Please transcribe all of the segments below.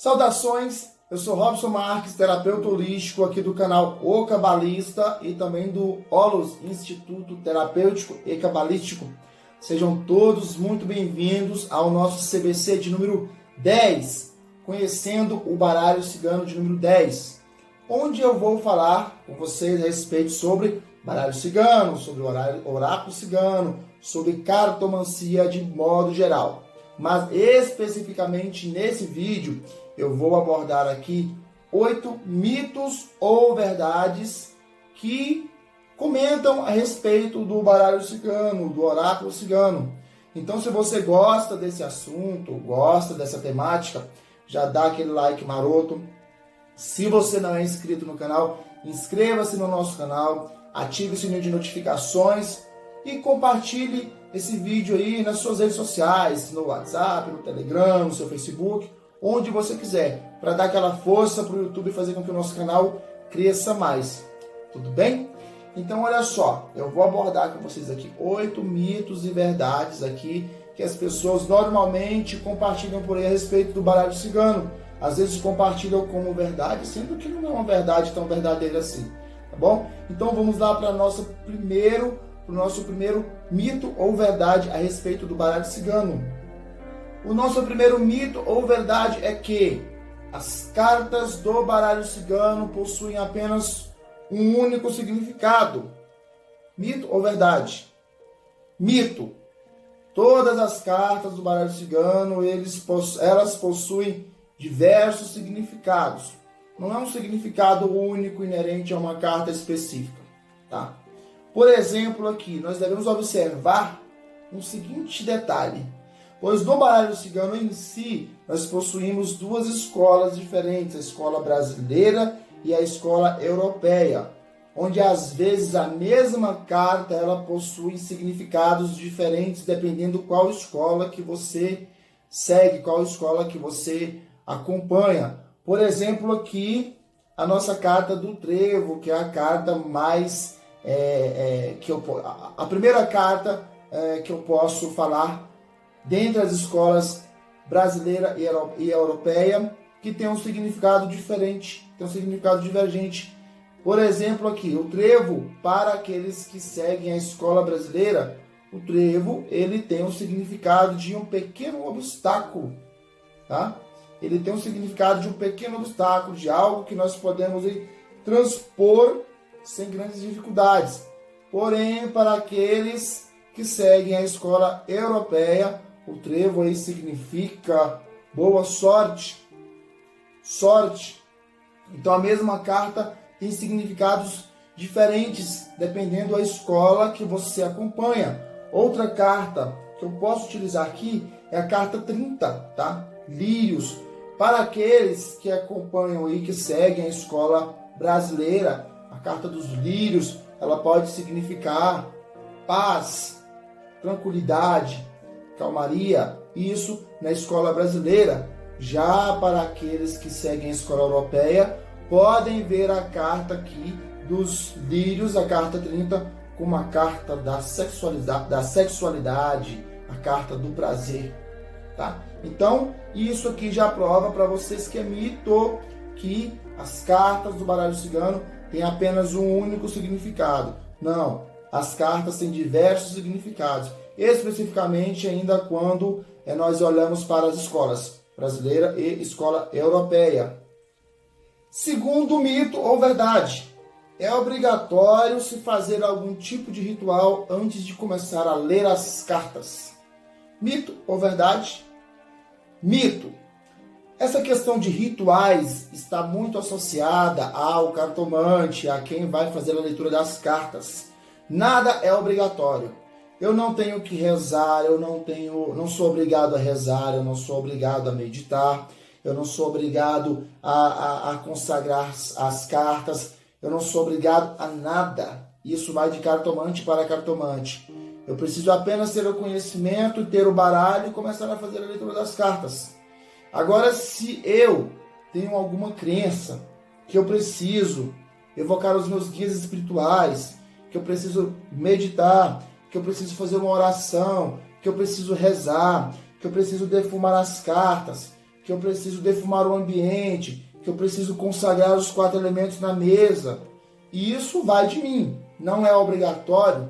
Saudações, eu sou Robson Marques, terapeuta holístico aqui do canal O Cabalista e também do Holos Instituto Terapêutico e Cabalístico. Sejam todos muito bem-vindos ao nosso CBC de número 10, conhecendo o baralho cigano de número 10, onde eu vou falar com vocês a respeito sobre baralho cigano, sobre oráculo cigano, sobre cartomancia de modo geral. Mas especificamente nesse vídeo eu vou abordar aqui 8 mitos ou verdades que comentam a respeito do baralho cigano, do oráculo cigano. Então, se você gosta desse assunto, gosta dessa temática, já dá aquele like maroto. Se você não é inscrito no canal, inscreva-se no nosso canal, ative o sininho de notificações e compartilhe esse vídeo aí nas suas redes sociais, no WhatsApp, no Telegram, no seu Facebook, onde você quiser, para dar aquela força para o YouTube e fazer com que o nosso canal cresça mais. Tudo bem? Então, olha só, eu vou abordar com vocês aqui 8 mitos e verdades aqui que as pessoas normalmente compartilham por aí a respeito do baralho cigano. Às vezes compartilham como verdade, sendo que não é uma verdade tão verdadeira assim, tá bom? Então, vamos lá para o nosso primeiro mito ou verdade a respeito do baralho cigano. O nosso primeiro mito ou verdade é que as cartas do baralho cigano possuem apenas um único significado. Mito ou verdade? Mito. Todas as cartas do baralho cigano, elas possuem diversos significados. Não é um significado único inerente a uma carta específica, tá? Por exemplo, aqui, nós devemos observar um seguinte detalhe. Pois no baralho cigano em si, nós possuímos duas escolas diferentes, a escola brasileira e a escola europeia, onde às vezes a mesma carta ela possui significados diferentes dependendo qual escola que você segue, qual escola que você acompanha. Por exemplo, aqui, a nossa carta do trevo, que é a carta mais... a primeira carta que eu posso falar dentre as escolas brasileira e europeia, que tem um significado diferente, tem um significado divergente. Por exemplo, aqui, o trevo, para aqueles que seguem a escola brasileira, o trevo, ele tem um significado de um pequeno obstáculo, tá? Ele tem um significado de um pequeno obstáculo, de algo que nós podemos transpor sem grandes dificuldades. Porém, para aqueles que seguem a escola europeia, o trevo aí significa boa sorte, sorte. Então a mesma carta tem significados diferentes dependendo da escola que você acompanha. Outra carta que eu posso utilizar aqui é a carta 30, tá? Lírios. Para aqueles que acompanham e que seguem a escola brasileira, a carta dos lírios, ela pode significar paz, tranquilidade, calmaria, isso na escola brasileira. Já para aqueles que seguem a escola europeia, podem ver a carta aqui dos lírios, a carta 30, como a carta da sexualidade, a carta do prazer, tá? Então, isso aqui já prova para vocês que é mito, que as cartas do baralho cigano têm apenas um único significado. Não, as cartas têm diversos significados, especificamente ainda quando nós olhamos para as escolas brasileira e escola europeia. Segundo mito ou verdade, é obrigatório se fazer algum tipo de ritual antes de começar a ler as cartas. Mito ou verdade? Mito. Essa questão de rituais está muito associada ao cartomante, a quem vai fazer a leitura das cartas. Nada é obrigatório. Eu não tenho que rezar, não sou obrigado a rezar, eu não sou obrigado a meditar, eu não sou obrigado a consagrar as cartas, eu não sou obrigado a nada. Isso vai de cartomante para cartomante. Eu preciso apenas ter o conhecimento, ter o baralho e começar a fazer a leitura das cartas. Agora, se eu tenho alguma crença que eu preciso evocar os meus guias espirituais, que eu preciso meditar, que eu preciso fazer uma oração, que eu preciso rezar, que eu preciso defumar as cartas, que que eu preciso defumar o ambiente, que eu preciso consagrar os 4 elementos na mesa. E isso vai de mim, não é obrigatório,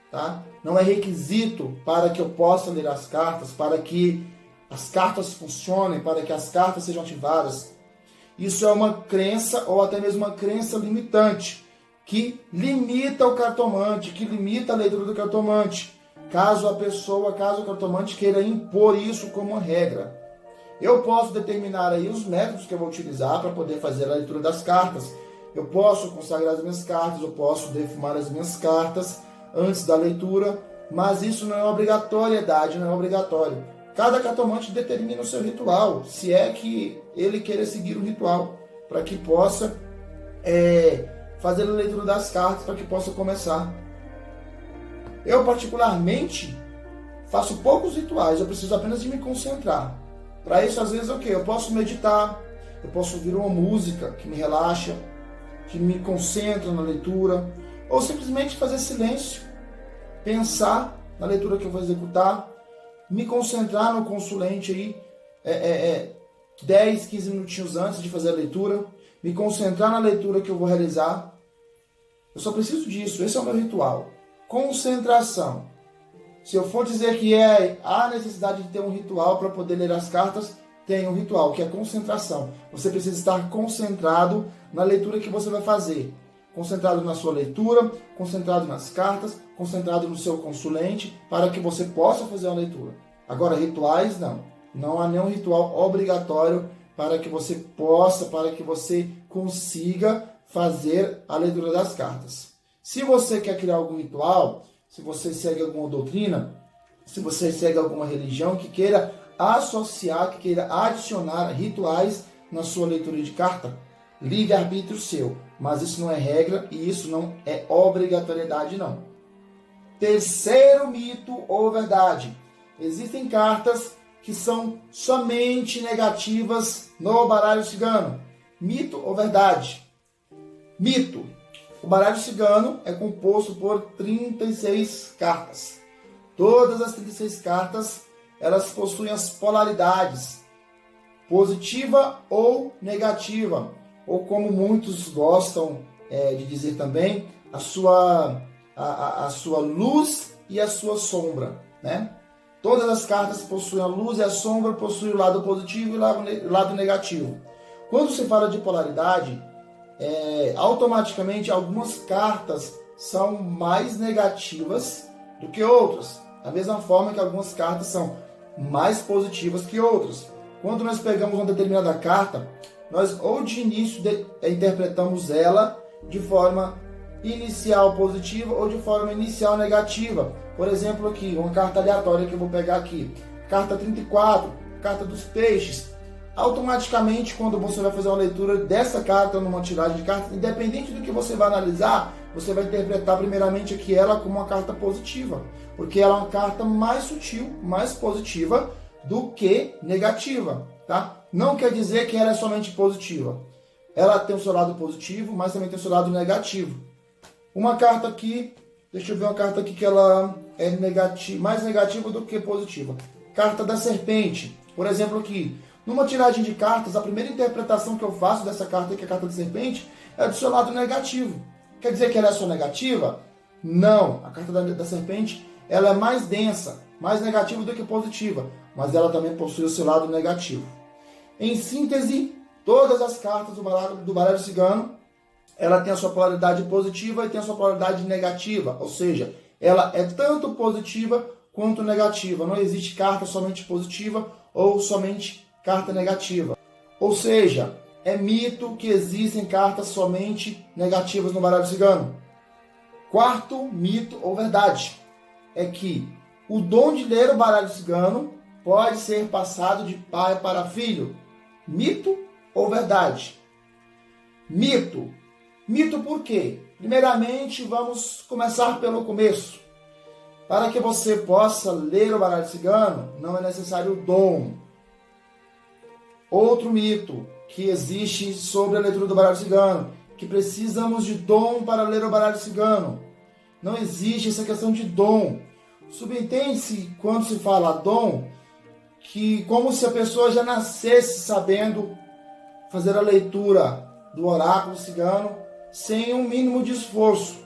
tá? Não é requisito para que eu possa ler as cartas, para que as cartas funcionem, para que as cartas sejam ativadas. Isso é uma crença ou até mesmo uma crença limitante, que limita o cartomante, que limita a leitura do cartomante, caso o cartomante queira impor isso como uma regra. Eu posso determinar aí os métodos que eu vou utilizar para poder fazer a leitura das cartas. Eu posso consagrar as minhas cartas, eu posso defumar as minhas cartas antes da leitura, mas isso não é obrigatoriedade, não é obrigatório. Cada cartomante determina o seu ritual, se é que ele queira seguir o ritual, para que possa fazer a leitura das cartas, para que possa começar. Eu, particularmente, faço poucos rituais, eu preciso apenas de me concentrar. Para isso, às vezes, eu posso meditar, eu posso ouvir uma música que me relaxa, que me concentra na leitura, ou simplesmente fazer silêncio, pensar na leitura que eu vou executar, me concentrar no consulente aí 10, 15 minutinhos antes de fazer a leitura, me concentrar na leitura que eu vou realizar. Eu só preciso disso, esse é o meu ritual. Concentração. Se eu for dizer que há necessidade de ter um ritual para poder ler as cartas, tem um ritual, que é concentração. Você precisa estar concentrado na leitura que você vai fazer. Concentrado na sua leitura, concentrado nas cartas, concentrado no seu consulente, para que você possa fazer a leitura. Agora, rituais, não. Não há nenhum ritual obrigatório para que você possa, para que você consiga fazer a leitura das cartas. Se você quer criar algum ritual, se você segue alguma doutrina, se você segue alguma religião que queira associar, que queira adicionar rituais na sua leitura de carta, livre-arbítrio seu. Mas isso não é regra e isso não é obrigatoriedade, não. Terceiro mito ou verdade. Existem cartas que são somente negativas no baralho cigano. Mito ou verdade? Mito. O baralho cigano é composto por 36 cartas. Todas as 36 cartas, elas possuem as polaridades, positiva ou negativa, ou como muitos gostam de dizer também, a sua luz e a sua sombra, né? Todas as cartas possuem a luz e a sombra, possuem o lado positivo e o lado negativo. Quando se fala de polaridade, automaticamente algumas cartas são mais negativas do que outras. Da mesma forma que algumas cartas são mais positivas que outras. Quando nós pegamos uma determinada carta, nós ou de início interpretamos ela de forma inicial positiva ou de forma inicial negativa. Por exemplo, aqui, uma carta aleatória que eu vou pegar aqui. Carta 34, carta dos peixes. Automaticamente, quando você vai fazer uma leitura dessa carta numa tiragem de cartas, independente do que você vai analisar, você vai interpretar primeiramente aqui ela como uma carta positiva. Porque ela é uma carta mais sutil, mais positiva do que negativa, tá? Não quer dizer que ela é somente positiva. Ela tem o seu lado positivo, mas também tem o seu lado negativo. Uma carta aqui, deixa eu ver uma carta aqui que ela é mais negativa do que positiva. Carta da serpente, por exemplo aqui. Numa tiragem de cartas, a primeira interpretação que eu faço dessa carta, que é a carta da serpente, é do seu lado negativo. Quer dizer que ela é só negativa? Não. A carta da serpente, ela é mais densa, mais negativa do que positiva, mas ela também possui o seu lado negativo. Em síntese, todas as cartas do baralho cigano, ela tem a sua polaridade positiva e tem a sua polaridade negativa, ou seja, ela é tanto positiva quanto negativa. Não existe carta somente positiva ou somente carta negativa. Ou seja, é mito que existem cartas somente negativas no baralho cigano. Quarto mito ou verdade é que o dom de ler o baralho cigano pode ser passado de pai para filho. Mito ou verdade? Mito. Mito por quê? Primeiramente, vamos começar pelo começo. Para que você possa ler o baralho cigano, não é necessário o dom. Outro mito que existe sobre a leitura do baralho cigano, que precisamos de dom para ler o baralho cigano. Não existe essa questão de dom. Subentende-se, quando se fala dom, que como se a pessoa já nascesse sabendo fazer a leitura do oráculo cigano sem um mínimo de esforço.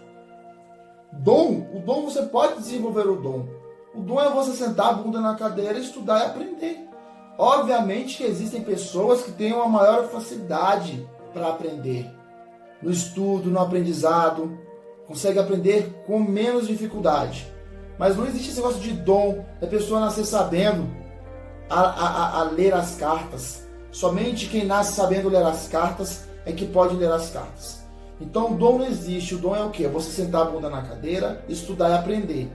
O dom você pode desenvolver o dom. O dom é você sentar a bunda na cadeira, estudar e aprender. Obviamente que existem pessoas que têm uma maior facilidade para aprender. No estudo, no aprendizado, consegue aprender com menos dificuldade. Mas não existe esse negócio de dom, da pessoa nascer sabendo a ler as cartas. Somente quem nasce sabendo ler as cartas é que pode ler as cartas. Então o dom não existe. O dom é o quê? Você sentar a bunda na cadeira, estudar e aprender.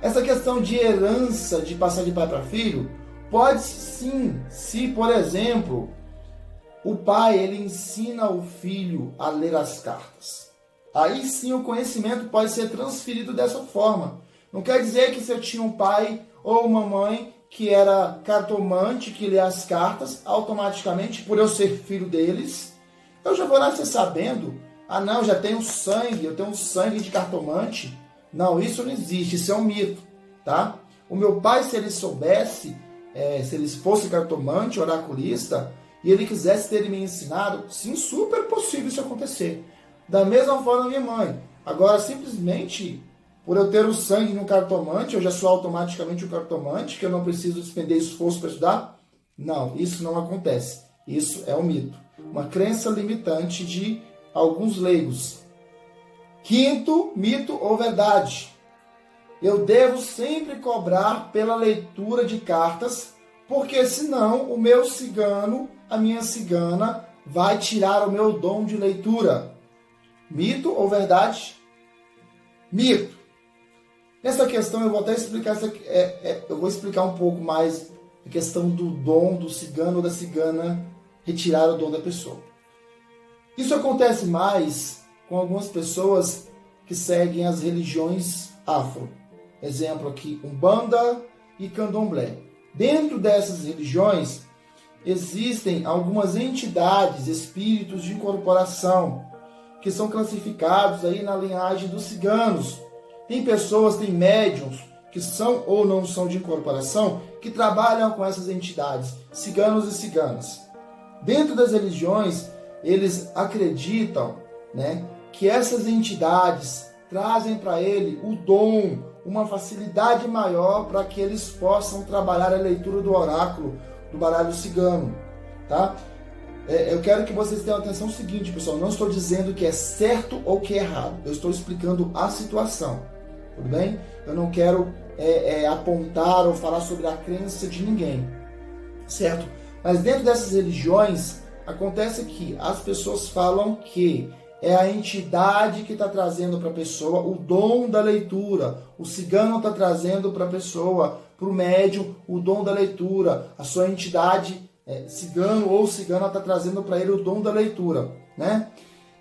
Essa questão de herança, de passar de pai para filho, pode sim, se por exemplo, o pai ele ensina o filho a ler as cartas. Aí sim o conhecimento pode ser transferido dessa forma. Não quer dizer que se eu tinha um pai ou uma mãe que era cartomante, que lê as cartas, automaticamente, por eu ser filho deles, eu já vou nascer sabendo, não, eu tenho um sangue de cartomante. Não, isso não existe, isso é um mito, tá? O meu pai, se ele soubesse, se ele fosse cartomante, oraculista, e ele quisesse ter me ensinado, sim, super possível isso acontecer. Da mesma forma minha mãe. Agora, simplesmente, por eu ter o sangue de um cartomante, eu já sou automaticamente um cartomante, que eu não preciso despender esforço para estudar? Não, isso não acontece. Isso é um mito. Uma crença limitante de alguns leigos. Quinto, mito ou verdade. Eu devo sempre cobrar pela leitura de cartas, porque senão o meu cigano, a minha cigana, vai tirar o meu dom de leitura. Mito ou verdade? Mito. Nessa questão eu vou até explicar, eu vou explicar um pouco mais a questão do dom do cigano ou da cigana retirar o dom da pessoa. Isso acontece mais com algumas pessoas que seguem as religiões afro. Exemplo aqui, Umbanda e Candomblé. Dentro dessas religiões existem algumas entidades, espíritos de incorporação, que são classificados aí na linhagem dos ciganos. Tem pessoas, tem médiuns, que são ou não são de incorporação, que trabalham com essas entidades, ciganos e ciganas. Dentro das religiões, eles acreditam, né, que essas entidades trazem para ele o dom, uma facilidade maior para que eles possam trabalhar a leitura do oráculo, do baralho cigano, tá? Eu quero que vocês tenham atenção no seguinte, pessoal, não estou dizendo que é certo ou que é errado, eu estou explicando a situação, tudo bem? Eu não quero apontar ou falar sobre a crença de ninguém, certo? Mas dentro dessas religiões, acontece que as pessoas falam que é a entidade que está trazendo para a pessoa o dom da leitura. O cigano está trazendo para a pessoa, para o médium, o dom da leitura. A sua entidade, cigano ou cigana, está trazendo para ele o dom da leitura, né?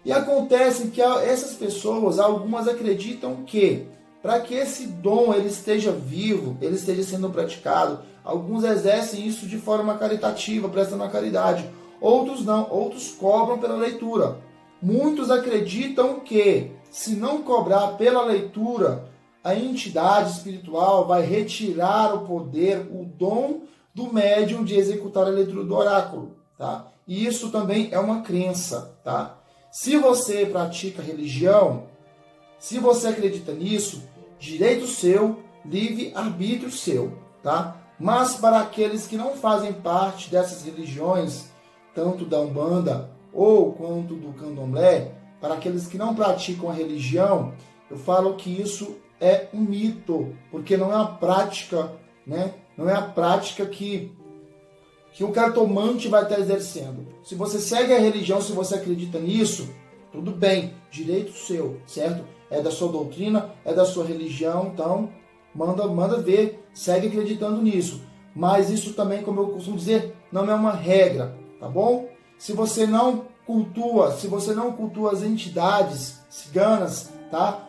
E acontece que essas pessoas, algumas acreditam que, para que esse dom ele esteja vivo, ele esteja sendo praticado, alguns exercem isso de forma caritativa, prestando a caridade. Outros não, outros cobram pela leitura. Muitos acreditam que, se não cobrar pela leitura, a entidade espiritual vai retirar o poder, o dom do médium de executar a leitura do oráculo, tá? E isso também é uma crença, tá? Se você pratica religião, se você acredita nisso, direito seu, livre-arbítrio seu, tá? Mas para aqueles que não fazem parte dessas religiões, tanto da Umbanda ou quanto do Candomblé, para aqueles que não praticam a religião, eu falo que isso é um mito, porque não é uma prática, né? Não é a prática que o cartomante vai estar exercendo. Se você segue a religião, se você acredita nisso, tudo bem, direito seu, certo? É da sua doutrina, é da sua religião, então manda ver, segue acreditando nisso. Mas isso também, como eu costumo dizer, não é uma regra, tá bom? Se você não cultua as entidades ciganas, tá?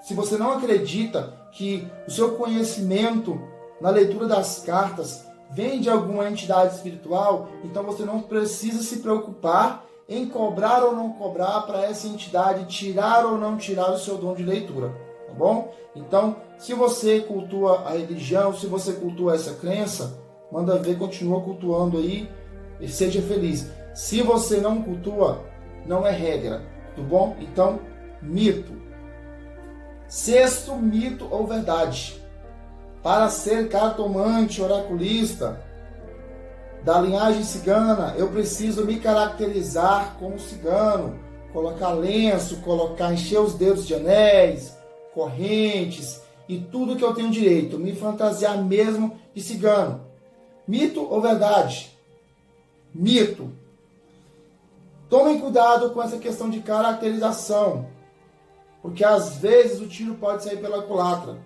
Se você não acredita que o seu conhecimento na leitura das cartas vem de alguma entidade espiritual, então você não precisa se preocupar em cobrar ou não cobrar para essa entidade tirar ou não tirar o seu dom de leitura, tá bom? Então, se você cultua a religião, se você cultua essa crença, manda ver, continua cultuando aí e seja feliz. Se você não cultua, não é regra, tudo bom? Então, mito. Sexto mito ou verdade. Para ser cartomante, oraculista da linhagem cigana, eu preciso me caracterizar como cigano, colocar lenço, encher os dedos de anéis, correntes e tudo que eu tenho direito, me fantasiar mesmo de cigano. Mito ou verdade? Mito. Tomem cuidado com essa questão de caracterização, porque às vezes o tiro pode sair pela culatra.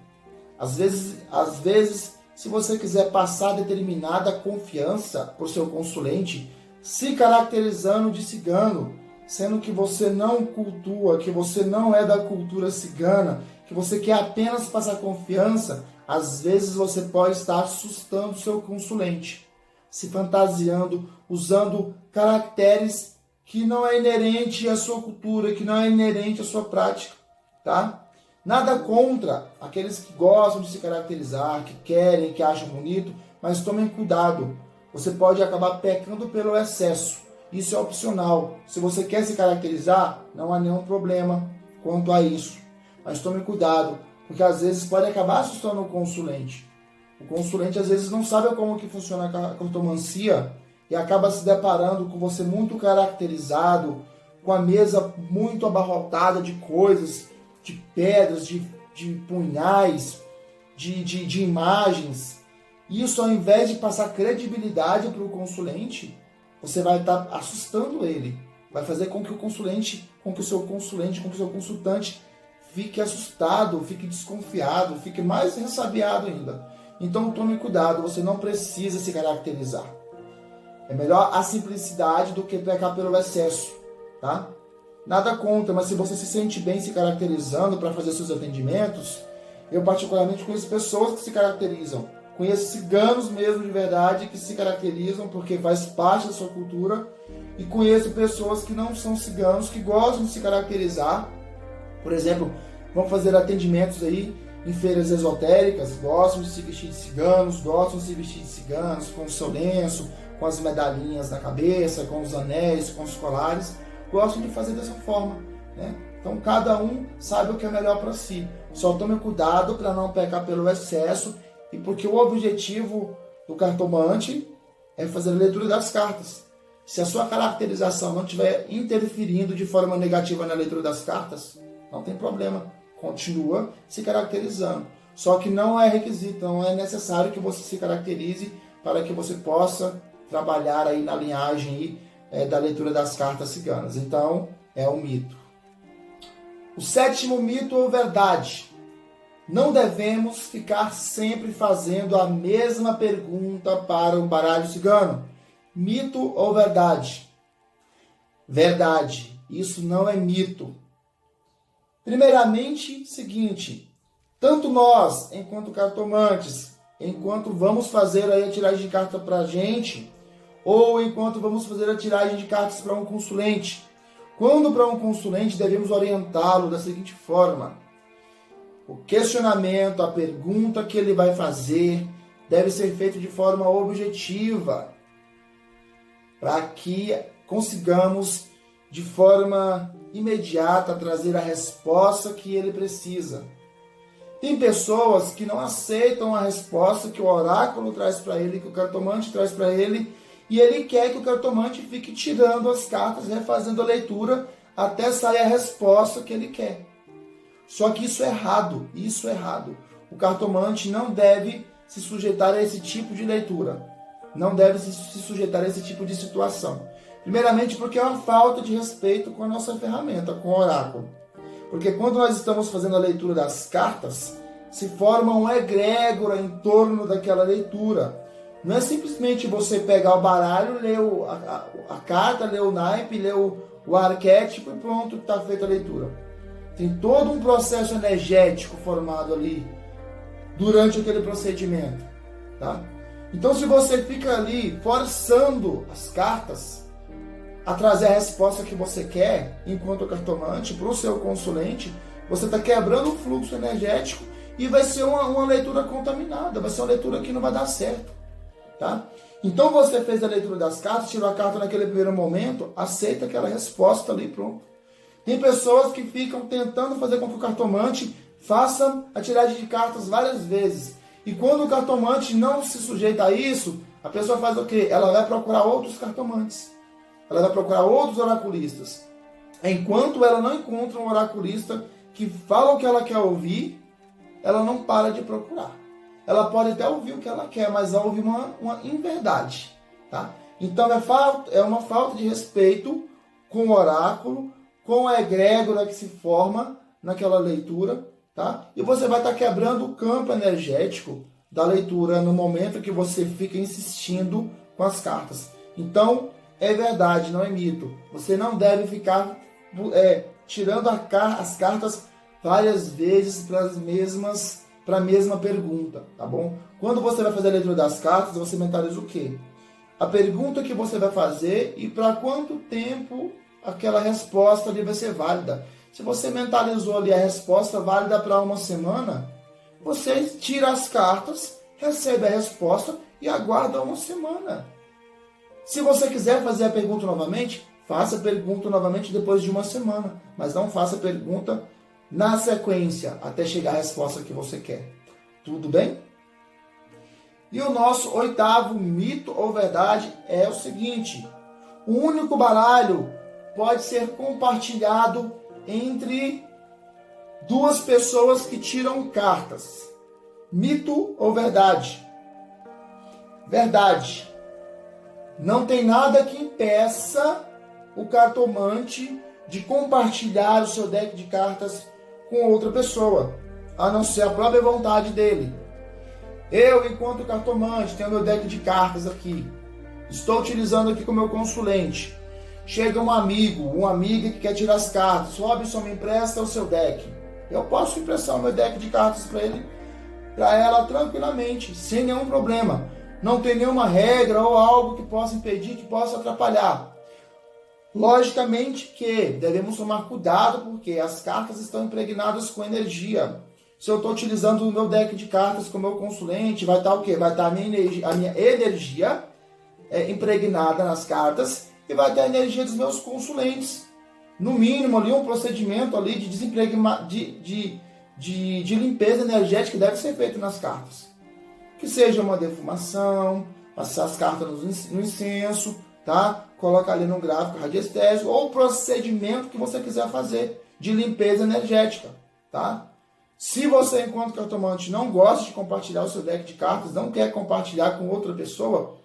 Às vezes, se você quiser passar determinada confiança para o seu consulente, se caracterizando de cigano, sendo que você não cultua, que você não é da cultura cigana, que você quer apenas passar confiança, às vezes você pode estar assustando o seu consulente, se fantasiando, usando caracteres que não é inerente à sua cultura, que não é inerente à sua prática, tá? Nada contra aqueles que gostam de se caracterizar, que querem, que acham bonito, mas tomem cuidado. Você pode acabar pecando pelo excesso. Isso é opcional. Se você quer se caracterizar, não há nenhum problema quanto a isso. Mas tome cuidado, porque às vezes pode acabar assustando o consulente. O consulente às vezes não sabe como que funciona a cartomancia e acaba se deparando com você muito caracterizado, com a mesa muito abarrotada de coisas, de pedras, de punhais, de imagens. Isso, ao invés de passar credibilidade para o consulente, você vai estar assustando ele. Vai fazer com que o seu consultante fique assustado, fique desconfiado, fique mais ressabiado ainda. Então tome cuidado, você não precisa se caracterizar. É melhor a simplicidade do que pecar pelo excesso, tá? Nada contra, mas se você se sente bem se caracterizando para fazer seus atendimentos, eu particularmente conheço pessoas que se caracterizam. Conheço ciganos mesmo de verdade que se caracterizam porque faz parte da sua cultura. E conheço pessoas que não são ciganos, que gostam de se caracterizar. Por exemplo, vão fazer atendimentos aí em feiras esotéricas, gostam de se vestir de ciganos, gostam de se vestir de ciganos, com o seu lenço, com as medalhinhas na cabeça, com os anéis, com os colares. Gostam de fazer dessa forma, né? Então cada um sabe o que é melhor para si. Só tome cuidado para não pecar pelo excesso e porque o objetivo do cartomante é fazer a leitura das cartas. Se a sua caracterização não estiver interferindo de forma negativa na leitura das cartas, não tem problema. Continua se caracterizando. Só que não é requisito, não é necessário que você se caracterize para que você possa trabalhar aí na linhagem da leitura das cartas ciganas. Então, é um mito. O sétimo mito ou verdade. Não devemos ficar sempre fazendo a mesma pergunta para um baralho cigano. Mito ou verdade? Verdade. Isso não é mito. Primeiramente, seguinte. Tanto nós, enquanto cartomantes, enquanto vamos fazer aí a tiragem de carta para a gente, ou enquanto vamos fazer a tiragem de cartas para um consulente. Quando para um consulente, devemos orientá-lo da seguinte forma. O questionamento, a pergunta que ele vai fazer, deve ser feito de forma objetiva, para que consigamos, de forma imediata, trazer a resposta que ele precisa. Tem pessoas que não aceitam a resposta que o oráculo traz para ele, que o cartomante traz para ele, e ele quer que o cartomante fique tirando as cartas, refazendo a leitura, até sair a resposta que ele quer. Só que isso é errado, O cartomante não deve se sujeitar a esse tipo de leitura. Não deve se sujeitar a esse tipo de situação. Primeiramente porque é uma falta de respeito com a nossa ferramenta, com o oráculo. Porque quando nós estamos fazendo a leitura das cartas, se forma uma egrégora em torno daquela leitura. Não é simplesmente você pegar o baralho, ler a carta, ler o naipe, ler o arquétipo e pronto, está feita a leitura. Tem todo um processo energético formado ali durante aquele procedimento, tá? Então, se você fica ali forçando as cartas a trazer a resposta que você quer, enquanto cartomante, para o seu consulente, você está quebrando o fluxo energético e vai ser uma leitura contaminada, vai ser uma leitura que não vai dar certo. tá? Então você fez a leitura das cartas, tirou a carta naquele primeiro momento, aceita aquela resposta ali, pronto. Tem pessoas que ficam tentando fazer com que o cartomante faça a tiragem de cartas várias vezes. E quando o cartomante não se sujeita a isso, a pessoa faz o quê? Ela vai procurar outros cartomantes. Ela vai procurar outros oraculistas. Enquanto ela não encontra um oraculista que fala o que ela quer ouvir, ela não para de procurar. Ela pode até ouvir o que ela quer, mas ouve uma inverdade. Tá? Então é uma falta de respeito com o oráculo, com a egrégora que se forma naquela leitura. Tá? E você vai estar quebrando o campo energético da leitura no momento que você fica insistindo com as cartas. Então, é verdade, não é mito. Você não deve ficar tirando as cartas várias vezes para a mesma pergunta, tá bom? Quando você vai fazer a leitura das cartas, você mentaliza o quê? A pergunta que você vai fazer e para quanto tempo aquela resposta ali vai ser válida. Se você mentalizou ali a resposta válida para uma semana, você tira as cartas, recebe a resposta e aguarda uma semana. Se você quiser fazer a pergunta novamente, faça a pergunta novamente depois de uma semana, mas não faça a pergunta na sequência até chegar a resposta que você quer. Tudo bem? E o nosso 8º mito ou verdade é o seguinte: o único baralho pode ser compartilhado entre duas pessoas que tiram cartas. Mito ou verdade? Verdade. Não tem nada que impeça o cartomante de compartilhar o seu deck de cartas com outra pessoa, a não ser a própria vontade dele. Eu, enquanto cartomante, tenho meu deck de cartas aqui. Estou utilizando aqui como meu consulente. Chega um amigo, uma amiga que quer tirar as cartas. Robson, me empresta o seu deck. Eu posso emprestar o meu deck de cartas para ela tranquilamente, sem nenhum problema. Não tem nenhuma regra ou algo que possa impedir, que possa atrapalhar. Logicamente que devemos tomar cuidado porque as cartas estão impregnadas com energia. Se eu estou utilizando o meu deck de cartas como meu consulente, vai estar o quê? Vai estar a minha energia impregnada nas cartas e vai ter a energia dos meus consulentes. No mínimo ali um procedimento ali de limpeza energética que deve ser feito nas cartas. Que seja uma defumação, passar as cartas no incenso, tá? Colocar ali no gráfico radiestésico ou o procedimento que você quiser fazer de limpeza energética, tá? Se você, enquanto cartomante, não gosta de compartilhar o seu deck de cartas, não quer compartilhar com outra pessoa,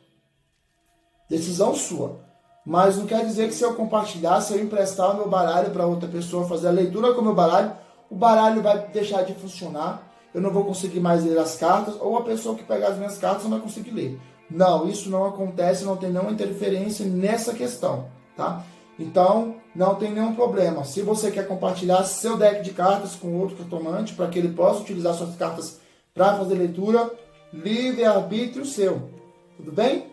decisão sua. Mas não quer dizer que se eu compartilhar, se eu emprestar o meu baralho para outra pessoa fazer a leitura com o meu baralho, o baralho vai deixar de funcionar, eu não vou conseguir mais ler as cartas, ou a pessoa que pegar as minhas cartas não vai conseguir ler. Não, isso não acontece, não tem nenhuma interferência nessa questão, tá? Então, não tem nenhum problema. Se você quer compartilhar seu deck de cartas com outro cartomante, para que ele possa utilizar suas cartas para fazer leitura, livre-arbítrio seu. Tudo bem?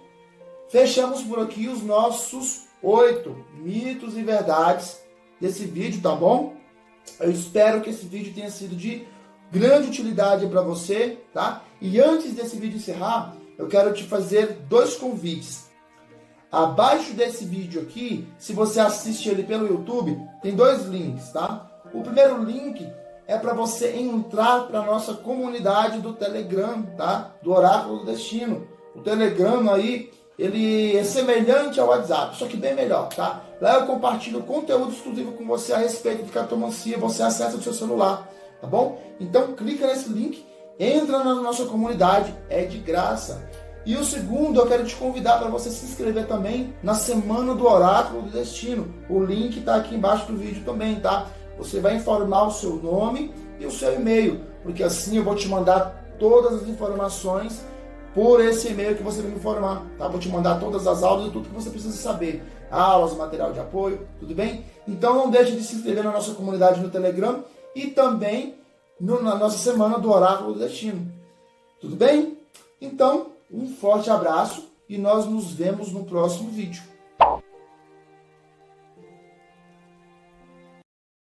Fechamos por aqui os nossos 8 mitos e verdades desse vídeo, tá bom? Eu espero que esse vídeo tenha sido de grande utilidade para você, tá? E antes desse vídeo encerrar, eu quero te fazer 2 convites. Abaixo desse vídeo aqui, se você assiste ele pelo YouTube, tem 2 links, tá? O primeiro link é para você entrar para a nossa comunidade do Telegram, tá? Do Oráculo do Destino. O Telegram aí, ele é semelhante ao WhatsApp, só que bem melhor, tá? Lá eu compartilho conteúdo exclusivo com você a respeito de cartomancia, você acessa no seu celular, tá bom? Então clica nesse link, entra na nossa comunidade, é de graça. E o segundo, eu quero te convidar para você se inscrever também na Semana do Oráculo do Destino. O link está aqui embaixo do vídeo também, tá? Você vai informar o seu nome e o seu e-mail, porque assim eu vou te mandar todas as informações por esse e-mail que você vai me informar, tá? Vou te mandar todas as aulas e tudo que você precisa saber. Aulas, material de apoio, tudo bem? Então não deixe de se inscrever na nossa comunidade no Telegram e também na nossa Semana do Oráculo do Destino. Tudo bem? Então, um forte abraço e nós nos vemos no próximo vídeo.